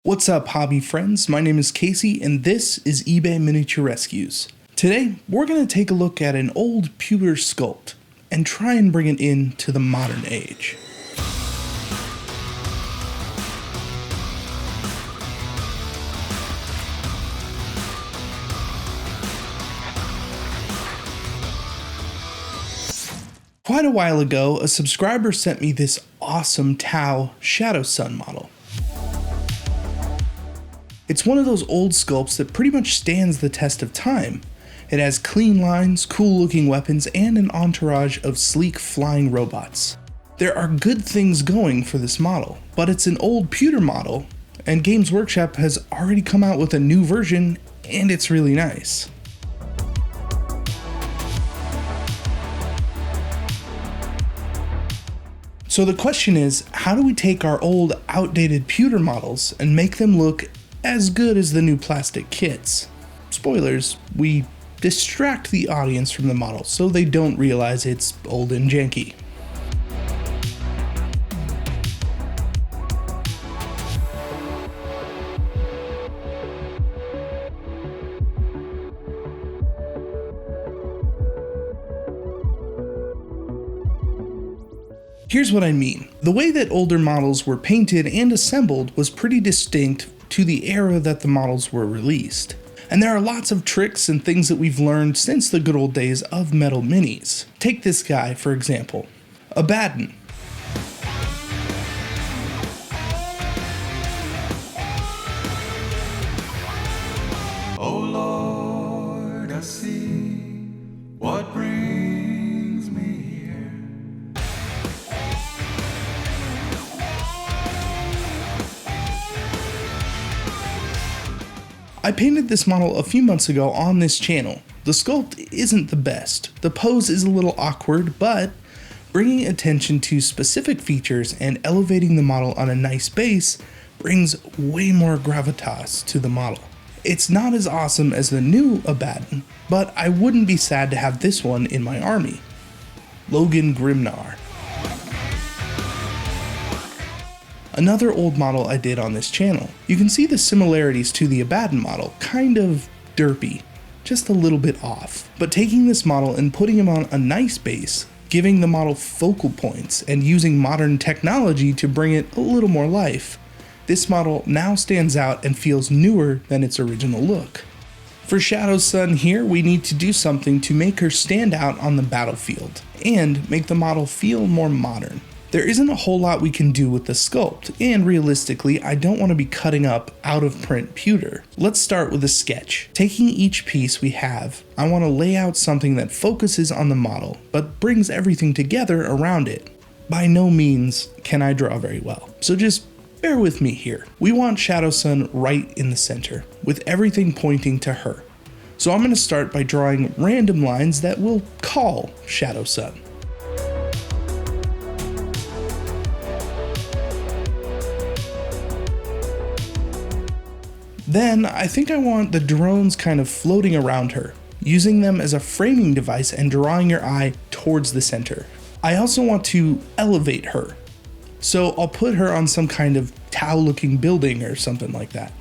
What's up, hobby friends? My name is Casey, and this is eBay Miniature Rescues. Today, we're going to take a look at an old pewter sculpt and try and bring it into the modern age. Quite a while ago, a subscriber sent me this awesome Tau Shadowsun model. It's one of those old sculpts that pretty much stands the test of time. It has clean lines, cool looking weapons, and an entourage of sleek flying robots. There are good things going for this model, but it's an old pewter model, and Games Workshop has already come out with a new version, and it's really nice. So the question is, how do we take our old, outdated pewter models and make them look as good as the new plastic kits? Spoilers, we distract the audience from the model so they don't realize it's old and janky. Here's what I mean. The way that older models were painted and assembled was pretty distinct to the era that the models were released. And there are lots of tricks and things that we've learned since the good old days of metal minis. Take this guy, for example, Abaddon. Oh Lord, I see what brings me here. I painted this model a few months ago on this channel. The sculpt isn't the best. The pose is a little awkward, but bringing attention to specific features and elevating the model on a nice base brings way more gravitas to the model. It's not as awesome as the new Abaddon, but I wouldn't be sad to have this one in my army. Logan Grimnar. Another old model I did on this channel. You can see the similarities to the Abaddon model, kind of derpy, just a little bit off. But taking this model and putting him on a nice base, giving the model focal points, and using modern technology to bring it a little more life, this model now stands out and feels newer than its original look. For Shadowsun here, we need to do something to make her stand out on the battlefield, and make the model feel more modern. There isn't a whole lot we can do with the sculpt, and realistically, I don't want to be cutting up out-of-print pewter. Let's start with a sketch. Taking each piece we have, I want to lay out something that focuses on the model, but brings everything together around it. By no means can I draw very well, so just bear with me here. We want Shadowsun right in the center, with everything pointing to her. So I'm going to start by drawing random lines that we'll call Shadowsun. Then, I think I want the drones kind of floating around her, using them as a framing device and drawing your eye towards the center. I also want to elevate her, so I'll put her on some kind of Tau-looking building or something like that.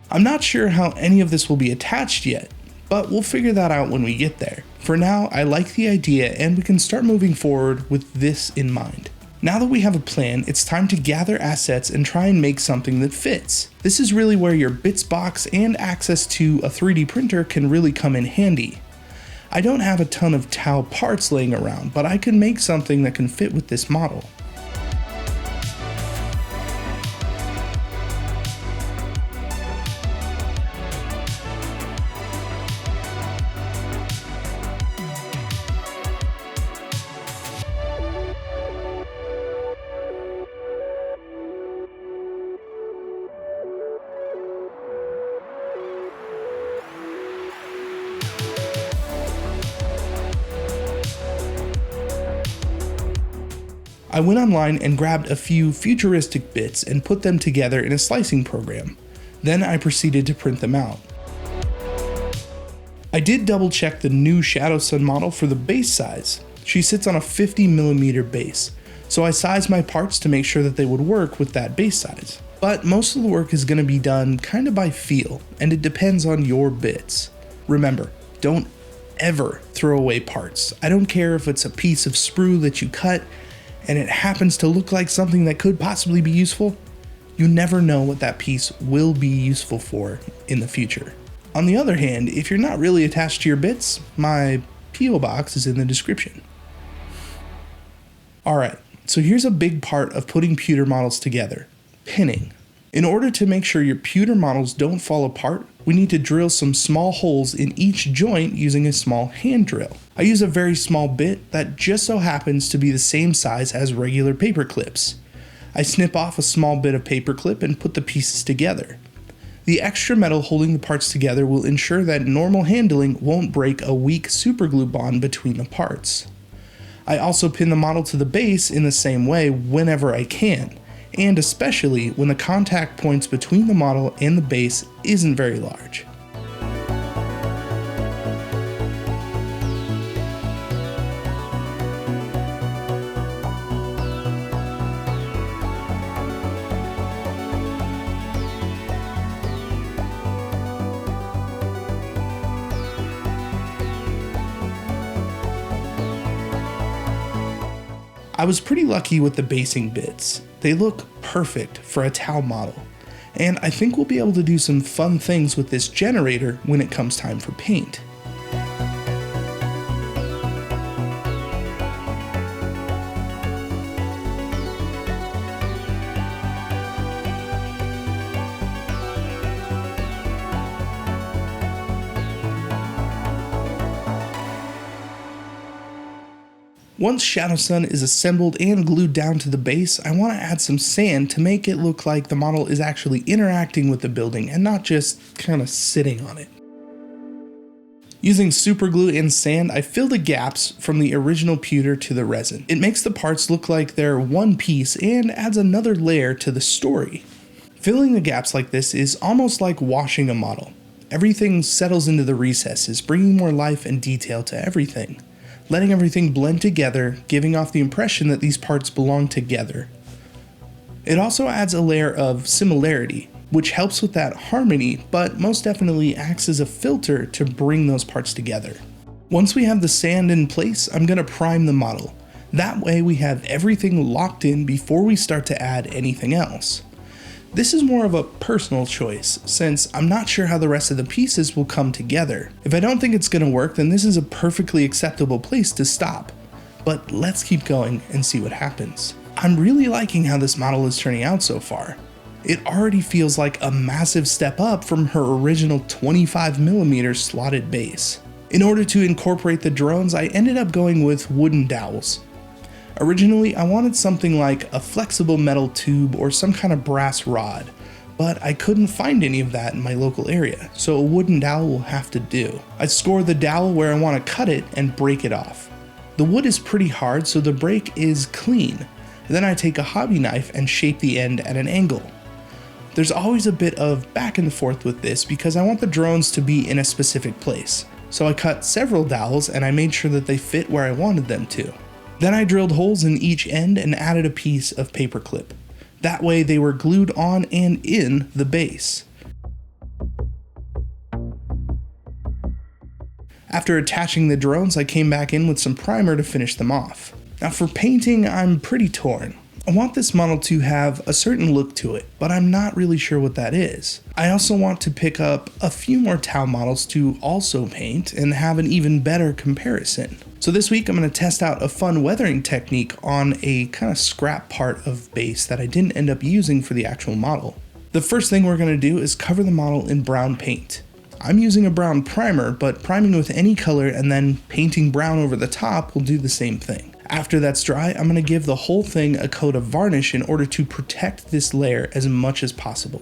I'm not sure how any of this will be attached yet, but we'll figure that out when we get there. For now, I like the idea and we can start moving forward with this in mind. Now that we have a plan, it's time to gather assets and try and make something that fits. This is really where your bits box and access to a 3D printer can really come in handy. I don't have a ton of Tau parts laying around, but I can make something that can fit with this model. I went online and grabbed a few futuristic bits and put them together in a slicing program. Then I proceeded to print them out. I did double check the new Shadowsun model for the base size. She sits on a 50mm base, So I sized my parts to make sure that they would work with that base size. But most of the work is going to be done kind of by feel, and it depends on your bits. Remember, don't ever throw away parts. I don't care if it's a piece of sprue that you cut and it happens to look like something that could possibly be useful. You never know what that piece will be useful for in the future. On the other hand, if you're not really attached to your bits, my P.O. box is in the description. Alright, so here's a big part of putting pewter models together: pinning. In order to make sure your pewter models don't fall apart, we need to drill some small holes in each joint using a small hand drill. I use a very small bit that just so happens to be the same size as regular paper clips. I snip off a small bit of paper clip and put the pieces together. The extra metal holding the parts together will ensure that normal handling won't break a weak superglue bond between the parts. I also pin the model to the base in the same way whenever I can, and especially when the contact points between the model and the base isn't very large. I was pretty lucky with the basing bits. They look perfect for a Tau model, and I think we'll be able to do some fun things with this generator when it comes time for paint. Once Shadowsun is assembled and glued down to the base, I want to add some sand to make it look like the model is actually interacting with the building and not just kind of sitting on it. Using super glue and sand, I fill the gaps from the original pewter to the resin. It makes the parts look like they're one piece and adds another layer to the story. Filling the gaps like this is almost like washing a model. Everything settles into the recesses, bringing more life and detail to everything, letting everything blend together, giving off the impression that these parts belong together. It also adds a layer of similarity, which helps with that harmony, but most definitely acts as a filter to bring those parts together. Once we have the sand in place, I'm going to prime the model. That way we have everything locked in before we start to add anything else. This is more of a personal choice, since I'm not sure how the rest of the pieces will come together. If I don't think it's going to work, then this is a perfectly acceptable place to stop. But let's keep going and see what happens. I'm really liking how this model is turning out so far. It already feels like a massive step up from her original 25mm slotted base. In order to incorporate the drones, I ended up going with wooden dowels. Originally, I wanted something like a flexible metal tube or some kind of brass rod, but I couldn't find any of that in my local area, so a wooden dowel will have to do. I score the dowel where I want to cut it and break it off. The wood is pretty hard, so the break is clean. Then I take a hobby knife and shape the end at an angle. There's always a bit of back and forth with this because I want the drones to be in a specific place. So I cut several dowels and I made sure that they fit where I wanted them to. Then I drilled holes in each end and added a piece of paper clip. That way they were glued on and in the base. After attaching the drones, I came back in with some primer to finish them off. Now for painting, I'm pretty torn. I want this model to have a certain look to it, but I'm not really sure what that is. I also want to pick up a few more Tau models to also paint and have an even better comparison. So this week I'm going to test out a fun weathering technique on a kind of scrap part of base that I didn't end up using for the actual model. The first thing we're going to do is cover the model in brown paint. I'm using a brown primer, but priming with any color and then painting brown over the top will do the same thing. After that's dry, I'm going to give the whole thing a coat of varnish in order to protect this layer as much as possible.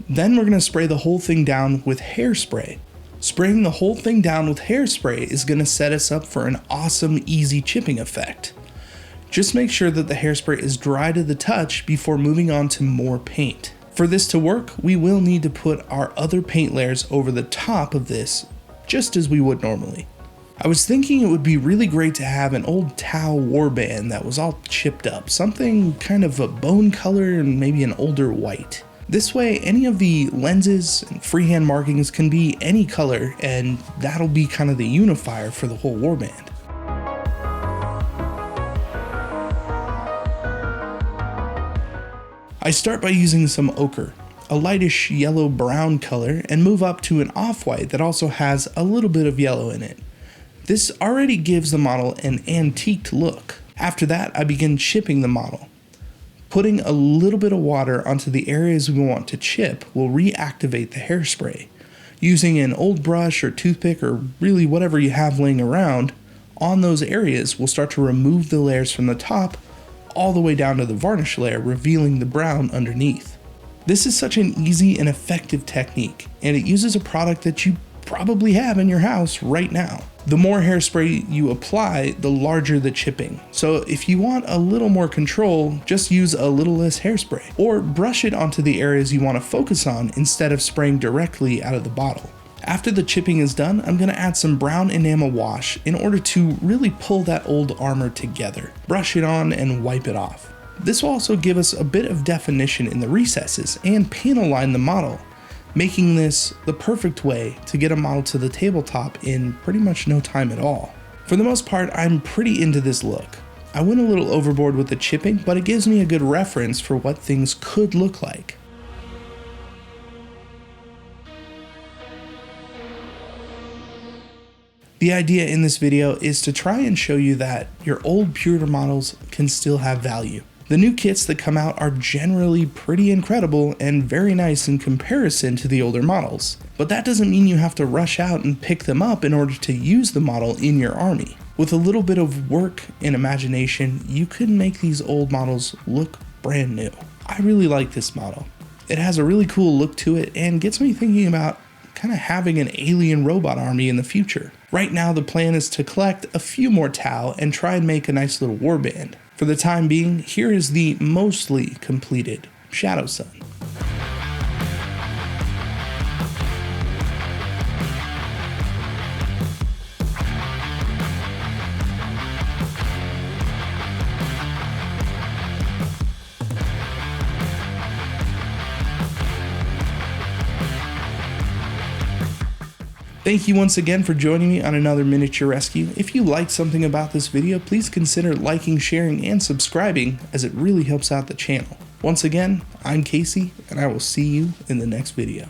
Then we're going to spray the whole thing down with hairspray. Spraying the whole thing down with hairspray is going to set us up for an awesome, easy chipping effect. Just make sure that the hairspray is dry to the touch before moving on to more paint. For this to work, we will need to put our other paint layers over the top of this, just as we would normally. I was thinking it would be really great to have an old Tau warband that was all chipped up, something kind of a bone color and maybe an older white. This way, any of the lenses and freehand markings can be any color, and that'll be kind of the unifier for the whole warband. I start by using some ochre, a lightish yellow-brown color, and move up to an off-white that also has a little bit of yellow in it. This already gives the model an antiqued look. After that, I begin chipping the model. Putting a little bit of water onto the areas we want to chip will reactivate the hairspray. Using an old brush or toothpick or really whatever you have laying around on those areas will start to remove the layers from the top all the way down to the varnish layer, revealing the brown underneath. This is such an easy and effective technique, and it uses a product that you probably have in your house right now. The more hairspray you apply, the larger the chipping. So if you want a little more control, just use a little less hairspray, or brush it onto the areas you want to focus on instead of spraying directly out of the bottle. After the chipping is done, I'm going to add some brown Enamel Wash in order to really pull that old armor together. Brush it on and wipe it off. This will also give us a bit of definition in the recesses and panel line the model, making this the perfect way to get a model to the tabletop in pretty much no time at all. For the most part, I'm pretty into this look. I went a little overboard with the chipping, but it gives me a good reference for what things could look like. The idea in this video is to try and show you that your old Pewter models can still have value. The new kits that come out are generally pretty incredible and very nice in comparison to the older models, but that doesn't mean you have to rush out and pick them up in order to use the model in your army. With a little bit of work and imagination, you can make these old models look brand new. I really like this model. It has a really cool look to it and gets me thinking about kind of having an alien robot army in the future. Right now the plan is to collect a few more Tau and try and make a nice little warband. For the time being, here is the mostly completed Shadowsun. Thank you once again for joining me on another miniature rescue. If you liked something about this video, please consider liking, sharing, and subscribing, as it really helps out the channel. Once again, I'm Casey, and I will see you in the next video.